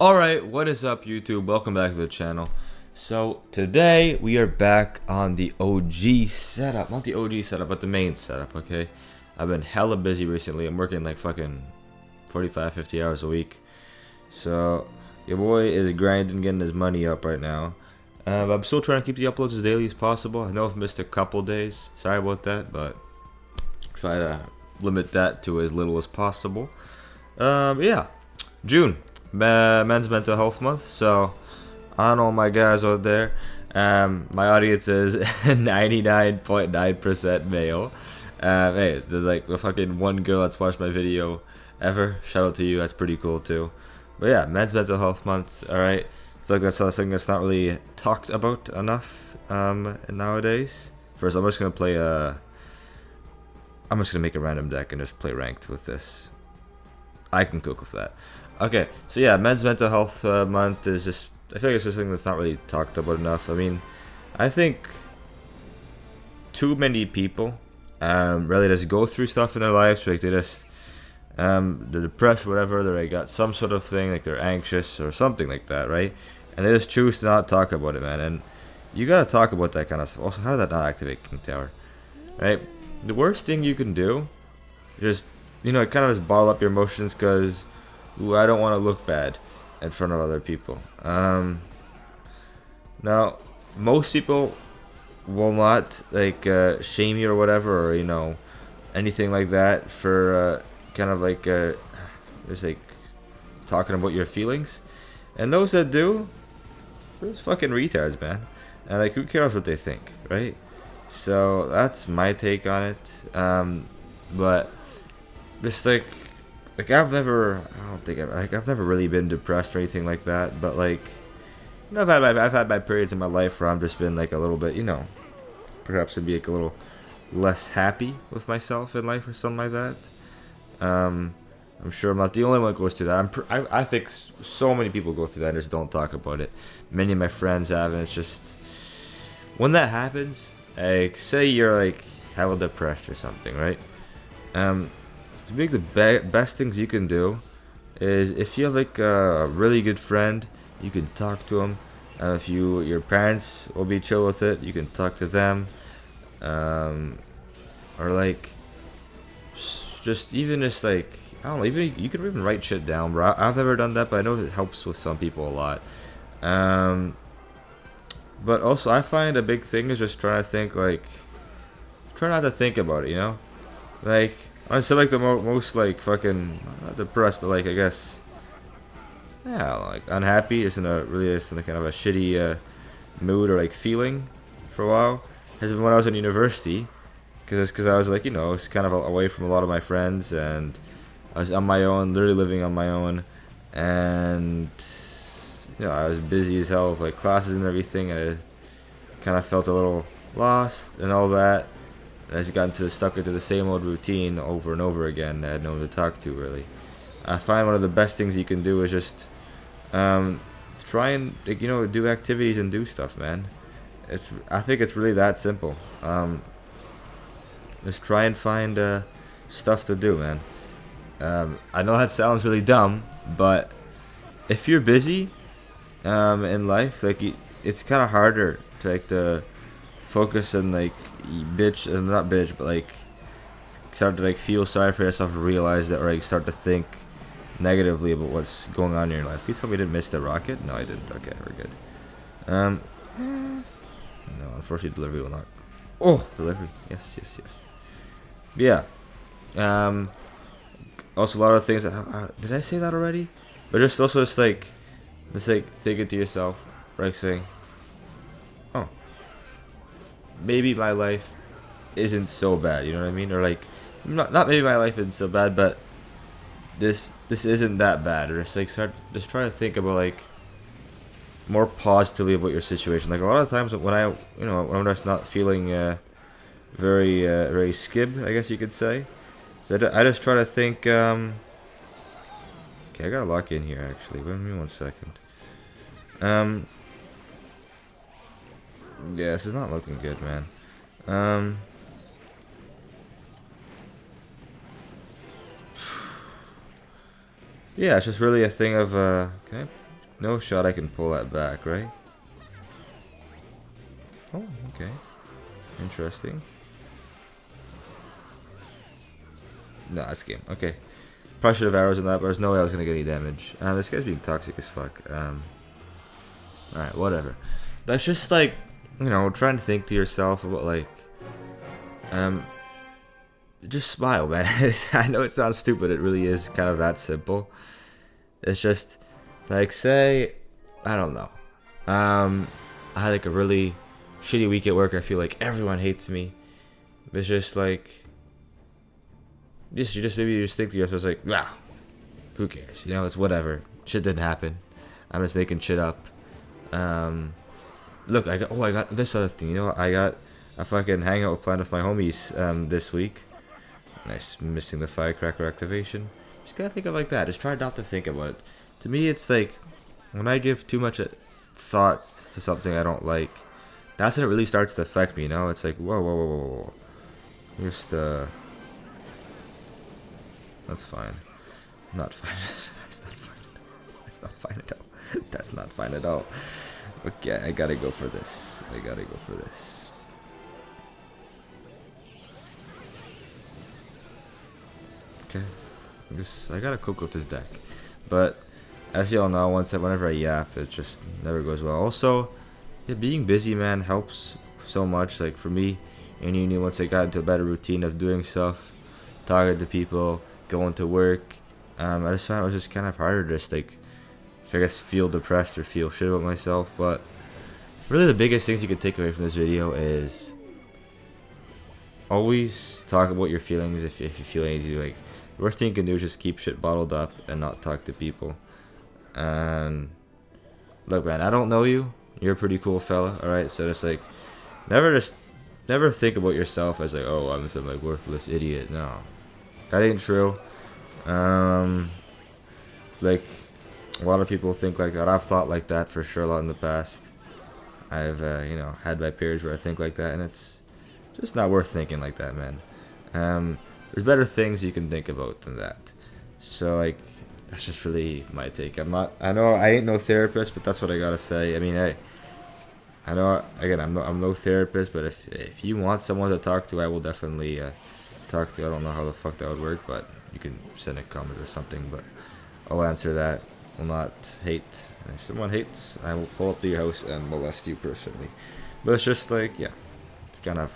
Alright, what is up YouTube? Welcome back to the channel. So today we are back on the OG setup. Not the OG setup, but the main setup, okay? I've been hella busy recently. I'm working like fucking 45, 50 hours a week. So your boy is grinding, getting his money up right now. I'm still trying to keep the uploads as daily as possible. I know I've missed a couple days. Sorry about that, but try to limit that to as little as possible. Yeah. June. Men's Mental Health Month, so I don't know my guys out there. My audience is 99.9% male. Hey, there's like the fucking one girl that's watched my video ever. Shout out to you, that's pretty cool too. But yeah, Men's Mental Health Month, alright. It's like that's something that's not really talked about enough nowadays. First, I'm just gonna make a random deck and just play ranked with this. I can cook with that. Okay, so yeah, Men's Mental Health Month is just, I feel like it's just something that's not really talked about enough. I mean, I think too many people really just go through stuff in their lives, like they're depressed, whatever, they got some sort of thing, like they're anxious or something like that, right? And they just choose to not talk about it, man. And you gotta talk about that kind of stuff. Also, how did that not activate King Tower? Right? The worst thing you can do is just, kind of just bottle up your emotions because I don't want to look bad in front of other people. Now, most people will not like shame you or whatever, or anything like that for kind of like just like talking about your feelings. And those that do, those fucking retards, man. And like, who cares what they think, right? So that's my take on it. But just like I've never really been depressed or anything like that, but like, I've had my periods in my life where I've just been like a little bit, perhaps it'd be like a little less happy with myself in life or something like that. I'm sure I'm not the only one that goes through that. I think so many people go through that and just don't talk about it. Many of my friends have, and it's just, when that happens, like, say you're like hella depressed or something, right? To make the best things you can do is, if you have like a really good friend, you can talk to them. If your parents will be chill with it, you can talk to them. Or like just like, I don't know, even you can even write shit down, bro. I've never done that, but I know it helps with some people a lot. But also, I find a big thing is just trying to think, like, try not to think about it, like, honestly, like the most like fucking, not depressed, but like, I guess, yeah, like unhappy, just in a kind of a shitty mood or like feeling for a while, has been when I was in university, because I was like, I was kind of away from a lot of my friends, and I was on my own, literally living on my own, and I was busy as hell with like classes and everything. I kind of felt a little lost and all that. And I just got stuck into the same old routine over and over again. I had no one to talk to, really. I find one of the best things you can do is just try and, like, do activities and do stuff, man. I think it's really that simple. Just try and find stuff to do, man. I know that sounds really dumb, but if you're busy in life, like, it's kind of harder to focus and like bitch, and not bitch, but like start to like feel sorry for yourself and realize that, or like start to think negatively about what's going on in your life. You told me you didn't miss the rocket? No, I didn't. Okay, we're good. No, unfortunately, delivery will not. Oh, delivery. Yes. Yeah. Also, a lot of things. Did I say that already? But just also just like think it to yourself, like saying, oh, maybe my life isn't so bad, you know what I mean? Or like, not maybe my life isn't so bad, but this isn't that bad. Or just like just try to think about like more positively about your situation. Like, a lot of times when when I'm just not feeling very skib, I guess you could say. So I just try to think. Okay, I gotta lock in here actually. Wait me 1 second. Yeah, this is not looking good, man. Yeah, it's just really a thing of, can I no shot I can pull that back, right? Oh, okay. Interesting. No, that's game. Okay. Probably should have arrows in that, but there's no way I was gonna get any damage. This guy's being toxic as fuck. Alright, whatever. That's just like, you know, trying to think to yourself about like, just smile, man. I know it sounds stupid. It really is kind of that simple. It's just like, say, I don't know. I had like a really shitty week at work. I feel like everyone hates me. It's just like, you just maybe just think to yourself, like, wow, who cares? You know, it's whatever. Shit didn't happen. I'm just making shit up. Look, I got this other thing. You know, I got a fucking hangout plan with my homies this week. Nice, missing the firecracker activation. Just gotta think of like that. Just try not to think about it. To me, it's like when I give too much thought to something I don't like, that's when it really starts to affect me. You know, it's like whoa. Just that's fine. Not fine. That's not fine. That's not fine at all. That's not fine at all. Okay, I gotta go for this. Okay. I gotta cook with this deck. But as y'all know, whenever I yap, it just never goes well. Also, yeah, being busy, man, helps so much. Like for me in uni, once I got into a better routine of doing stuff, talking to people, going to work, I just found it was just kind of harder to just like, I guess, feel depressed or feel shit about myself. But really the biggest things you can take away from this video is always talk about your feelings if you feel anything. Like, the worst thing you can do is just keep shit bottled up and not talk to people. And look, man, I don't know you. You're a pretty cool fella, alright? So just like, never think about yourself as like, oh, I'm some like worthless idiot. No, that ain't true. Like, a lot of people think like that. I've thought like that for sure a lot in the past. I've you know, had my periods where I think like that, and it's just not worth thinking like that, man. There's better things you can think about than that. So like, that's just really my take. I know I ain't no therapist, but that's what I gotta say. I mean, hey, I know, again, I'm no therapist, but if you want someone to talk to, I will definitely talk to. I don't know how the fuck that would work, but you can send a comment or something, but I'll answer that. Will not hate. If someone hates, I will pull up to your house and molest you personally. But it's just like, yeah, it's kind of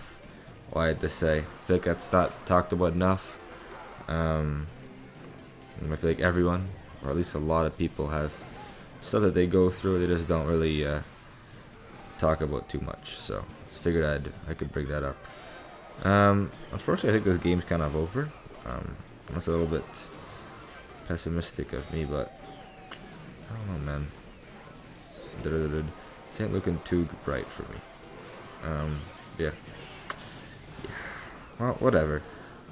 what I had to say. I feel like that's not talked about enough. I feel like everyone, or at least a lot of people, have stuff that they go through. They just don't really talk about too much. So I figured I could bring that up. Unfortunately, I think this game's kind of over. That's a little bit pessimistic of me, but I don't know, man. This ain't looking too bright for me. Yeah. Well, whatever.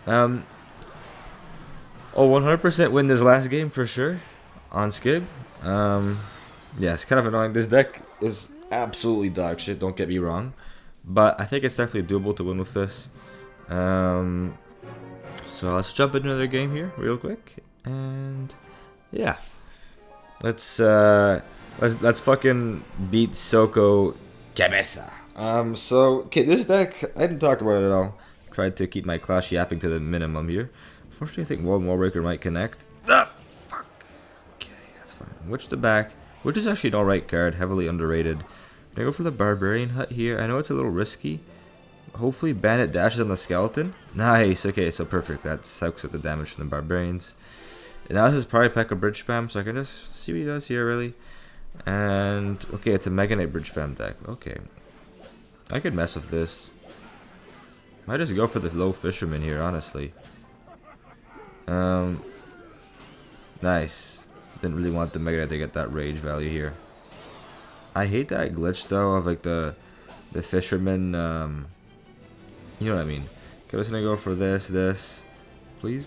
Oh, 100% win this last game for sure on Skib. Yeah, it's kind of annoying. This deck is absolutely dog shit, don't get me wrong, but I think it's definitely doable to win with this. So let's jump into another game here real quick, and yeah, let's fucking beat Soko Cabeza. So okay, this deck I didn't talk about it at all. Tried to keep my clash yapping to the minimum here. Unfortunately, I think one Wallbreaker might connect. Ah, fuck. Okay, that's fine. Witch the back, which is actually an alright card, heavily underrated. Gonna go for the Barbarian Hut here. I know it's a little risky. Hopefully Bandit dashes on the Skeleton. Nice, okay, so perfect. That sucks at the damage from the Barbarians. And now this is probably P.E.K.K.A. Bridge Spam, so I can just see what he does here, really. And, okay, it's a Mega Knight Bridge Spam deck. Okay. I could mess with this. Might just go for the low Fisherman here, honestly. Nice. Didn't really want the Mega Knight to get that rage value here. I hate that glitch, though, of, like, the Fisherman, you know what I mean. Okay, I'm just gonna go for this. Please.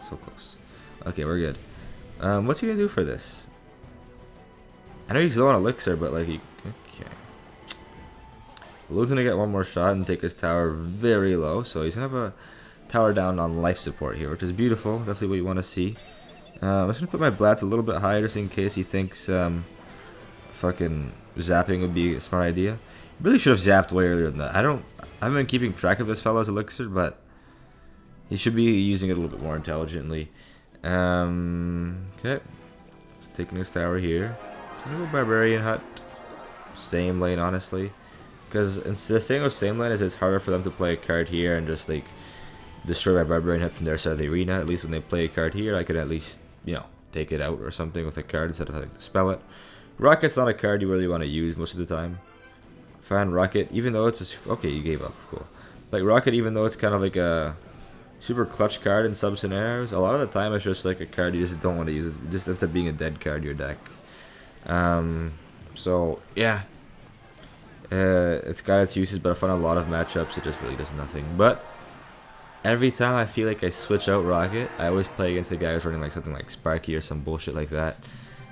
So close. Okay, we're good. What's he gonna do for this? I know he's low on Elixir, but like okay. Balloon's gonna get one more shot and take his tower very low, so he's gonna have a tower down on life support here, which is beautiful. Definitely what you want to see. I'm just gonna put my Blats a little bit higher just in case he thinks fucking zapping would be a smart idea. Really should have zapped way earlier than that. I haven't been keeping track of this fellow's elixir, but he should be using it a little bit more intelligently. Okay. Let's take this tower here. I'm gonna go Barbarian Hut. Same lane, honestly. Because the thing with same lane is it's harder for them to play a card here and just like destroy my Barbarian Hut from their side of the arena. At least when they play a card here, I could at least, you know, take it out or something with a card instead of having to spell it. Rocket's not a card you really want to use most of the time. Fan Rocket, even though it's a... Okay, you gave up. Cool. Like, Rocket, even though it's kind of like a super clutch card in some scenarios, a lot of the time it's just like a card you just don't want to use. It just ends up being a dead card in your deck. So, yeah. It's got its uses, but I find a lot of matchups it just really does nothing. But every time I feel like I switch out Rocket, I always play against the guy who's running like something like Sparky or some bullshit like that.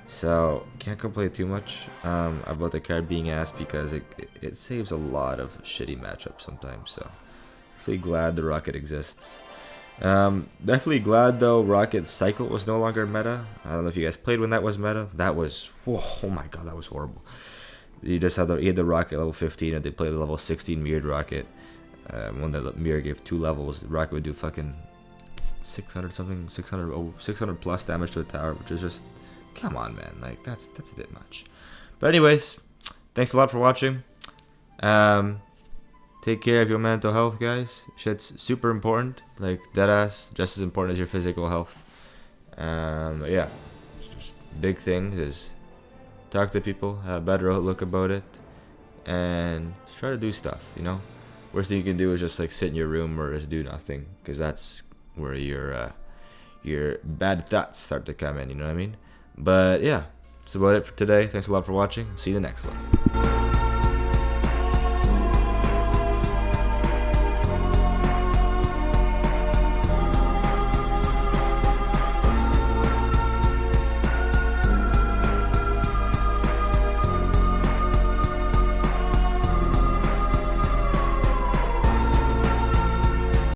So can't complain too much about the card being asked because it saves a lot of shitty matchups sometimes. So definitely glad the Rocket exists. Definitely glad though Rocket Cycle was no longer meta. I don't know if you guys played when that was meta. That was, whoa, oh my god, that was horrible. You just had the Rocket level 15 and they played the level 16 mirrored Rocket. When the mirror gave 2 levels, the Rocket would do fucking 600 something, 600 plus damage to a tower, which is just, come on, man. Like that's a bit much. But anyways, thanks a lot for watching. Take care of your mental health, guys. Shit's super important. Like deadass, just as important as your physical health. But yeah, just big thing is talk to people, have a better outlook about it, and just try to do stuff. You know, worst thing you can do is just like sit in your room or just do nothing, because that's where your bad thoughts start to come in. You know what I mean? But yeah, that's about it for today. Thanks a lot for watching. See you in the next one.